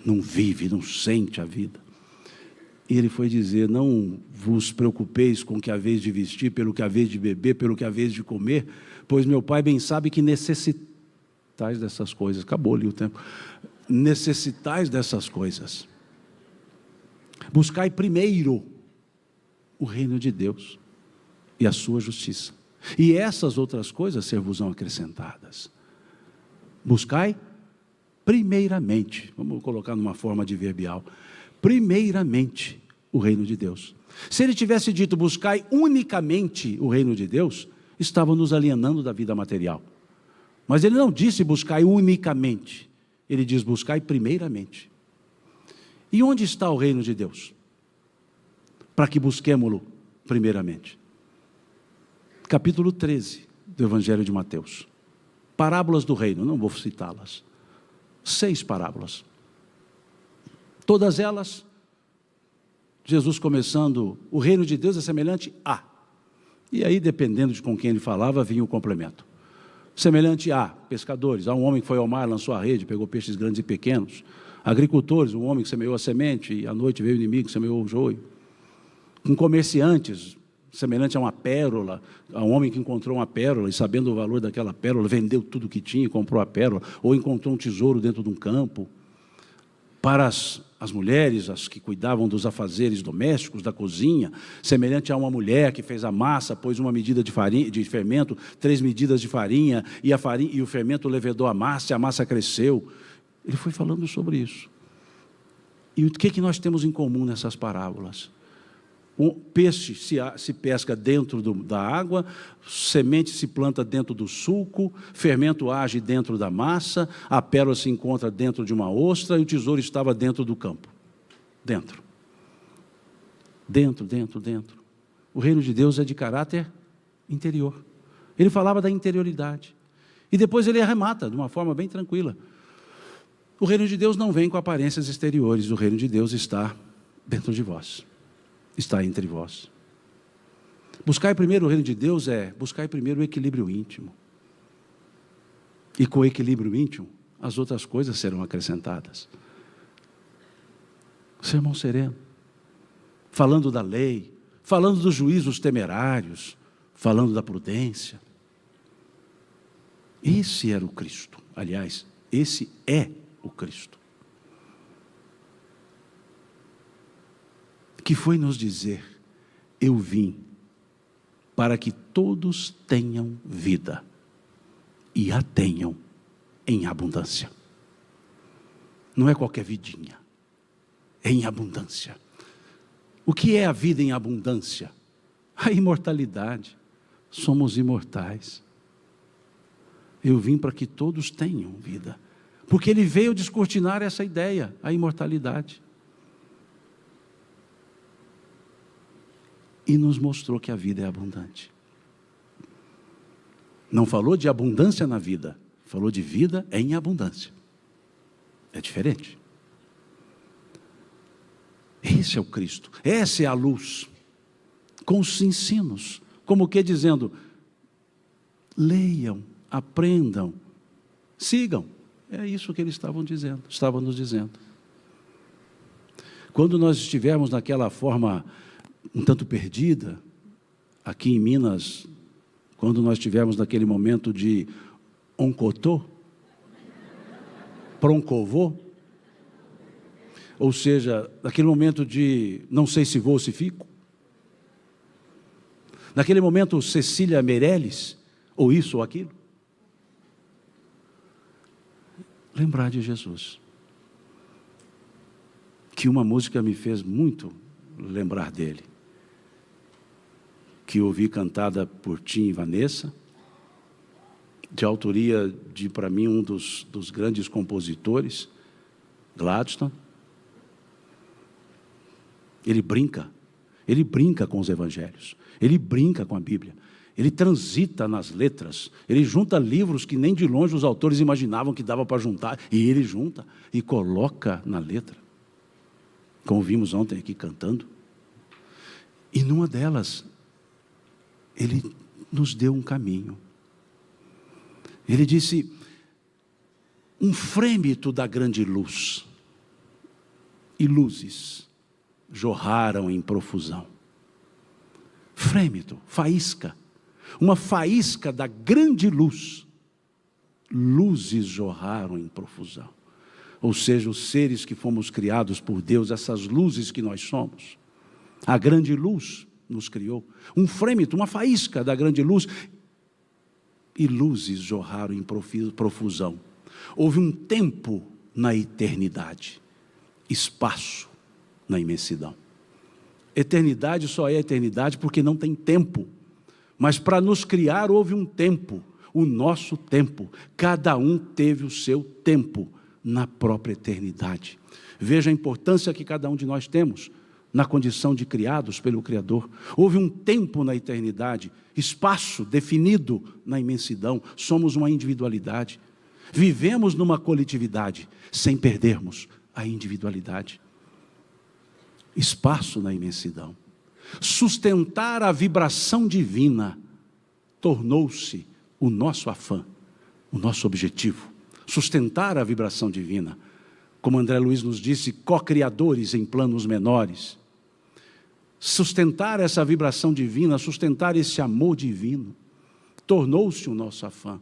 Não vive, não sente a vida. E ele foi dizer: não vos preocupeis com o que haveis de vestir, pelo que haveis de beber, pelo que haveis de comer, pois meu Pai bem sabe que necessitais dessas coisas. Acabou ali o tempo. Necessitais dessas coisas. Buscai primeiro o reino de Deus e a sua justiça, e essas outras coisas ser-vos-ão acrescentadas. Buscai primeiramente, vamos colocar numa forma adverbial, primeiramente o reino de Deus. Se ele tivesse dito buscai unicamente o reino de Deus, estava nos alienando da vida material. Mas ele não disse buscai unicamente, ele diz buscai primeiramente. E onde está o reino de Deus? Para que busquemo-lo primeiramente. Capítulo 13 do Evangelho de Mateus. Parábolas do reino, não vou citá-las. 6 parábolas. Todas elas, Jesus começando: o reino de Deus é semelhante a. E aí, dependendo de com quem ele falava, vinha o complemento. Semelhante a pescadores, há um homem que foi ao mar, lançou a rede, pegou peixes grandes e pequenos. Agricultores, um homem que semeou a semente, e à noite veio o inimigo que semeou o joio. Com comerciantes, semelhante a uma pérola, a um homem que encontrou uma pérola, e sabendo o valor daquela pérola, vendeu tudo o que tinha e comprou a pérola, ou encontrou um tesouro dentro de um campo. Para as mulheres, as que cuidavam dos afazeres domésticos, da cozinha, semelhante a uma mulher que fez a massa, pôs uma medida de farinha, de fermento, 3 medidas de farinha, e o fermento levedou a massa, e a massa cresceu. Ele foi falando sobre isso. E o que nós temos em comum nessas parábolas? O peixe se pesca dentro da água, semente se planta dentro do suco, fermento age dentro da massa, a pérola se encontra dentro de uma ostra e o tesouro estava dentro do campo. Dentro. O reino de Deus é de caráter interior. Ele falava da interioridade. E depois ele arremata de uma forma bem tranquila. O reino de Deus não vem com aparências exteriores, o reino de Deus está dentro de vós, está entre vós. Buscar primeiro o reino de Deus é buscar primeiro o equilíbrio íntimo. E com o equilíbrio íntimo, as outras coisas serão acrescentadas. Sermão sereno, falando da lei, falando dos juízos temerários, falando da prudência. Esse era o Cristo, aliás, esse é o Cristo, que foi nos dizer: eu vim para que todos tenham vida e a tenham em abundância. Não é qualquer vidinha, é em abundância. O que é a vida em abundância? A imortalidade. Somos imortais. Eu vim para que todos tenham vida, porque ele veio descortinar essa ideia, a imortalidade. E nos mostrou que a vida é abundante. Não falou de abundância na vida, falou de vida em abundância. É diferente. Esse é o Cristo, essa é a luz, com os ensinos, como que dizendo: leiam, aprendam, sigam. É isso que eles estavam nos dizendo. Quando nós estivermos naquela forma um tanto perdida, aqui em Minas, quando nós estivermos naquele momento de oncotô, proncovô, ou seja, naquele momento de não sei se vou ou se fico, naquele momento Cecília Meirelles, ou isso ou aquilo, lembrar de Jesus, que uma música me fez muito lembrar dele. que ouvi cantada por Tim e Vanessa, de autoria de, para mim, um dos grandes compositores, Gladstone. Ele brinca com os evangelhos, ele brinca com a Bíblia, ele transita nas letras, ele junta livros que nem de longe os autores imaginavam que dava para juntar, e ele junta e coloca na letra, como vimos ontem aqui cantando. E numa delas, ele nos deu um caminho. Ele disse: um frêmito da grande luz, e luzes jorraram em profusão. Frêmito, faísca, uma faísca da grande luz, luzes jorraram em profusão. Ou seja, os seres que fomos criados por Deus, essas luzes que nós somos, a grande luz nos criou, um frêmito, uma faísca da grande luz, e luzes jorraram em profusão. Houve um tempo na eternidade, espaço na imensidão. Eternidade só é eternidade porque não tem tempo, mas para nos criar houve um tempo, o nosso tempo, cada um teve o seu tempo na própria eternidade. Veja a importância que cada um de nós temos na condição de criados pelo Criador. Houve um tempo na eternidade, espaço definido na imensidão, somos uma individualidade, vivemos numa coletividade, sem perdermos a individualidade. Espaço na imensidão. Sustentar a vibração divina tornou-se o nosso afã, o nosso objetivo. Sustentar a vibração divina. Como André Luiz nos disse, co-criadores em planos menores. Sustentar essa vibração divina, sustentar esse amor divino, tornou-se o nosso afã.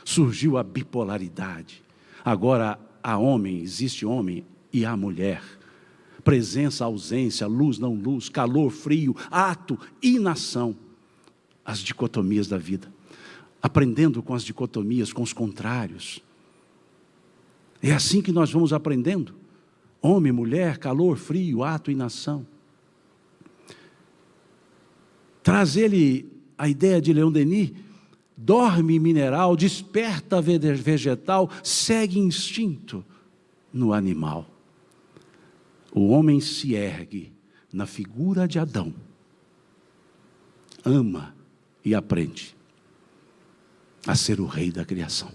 Surgiu a bipolaridade. Agora há homem, existe homem e há mulher. Presença, ausência, luz, não luz, calor, frio, ato, inação. As dicotomias da vida. Aprendendo com as dicotomias, com os contrários. É assim que nós vamos aprendendo. Homem, mulher, calor, frio, ato, inação. Traz ele a ideia de Leon Denis: dorme mineral, desperta vegetal, segue instinto no animal. O homem se ergue na figura de Adão, ama e aprende a ser o rei da criação.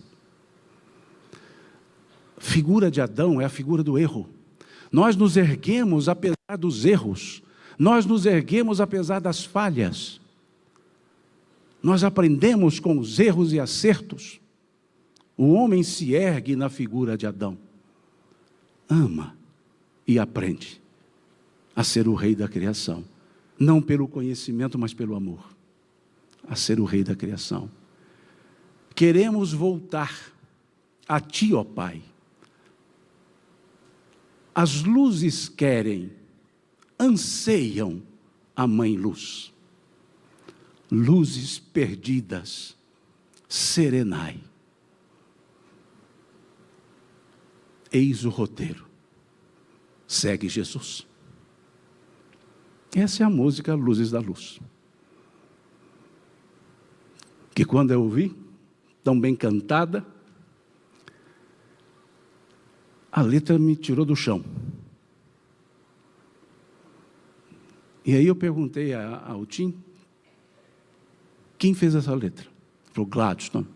Figura de Adão é a figura do erro. Nós nos erguemos apesar dos erros, nós nos erguemos apesar das falhas. Nós aprendemos com os erros e acertos. O homem se ergue na figura de Adão, ama e aprende a ser o rei da criação, não pelo conhecimento, mas pelo amor, a ser o rei da criação. Queremos voltar a Ti, ó Pai. As luzes querem, anseiam a Mãe Luz. Luzes perdidas, serenai. Eis o roteiro. Segue Jesus. Essa é a música Luzes da Luz. Que quando eu ouvi, tão bem cantada, a letra me tirou do chão. E aí eu perguntei ao Tim, quem fez essa letra? Ele falou, Gladstone.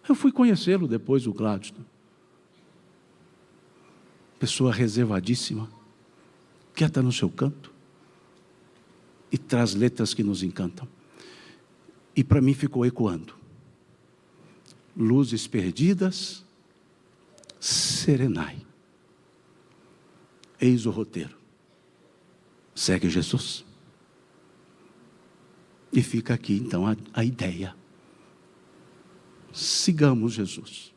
Eu fui conhecê-lo depois, o Gladstone. Pessoa reservadíssima, quieta no seu canto, e traz letras que nos encantam. E para mim ficou ecoando. Luzes perdidas, serenai. Eis o roteiro. Segue Jesus. E fica aqui então a ideia. Sigamos Jesus.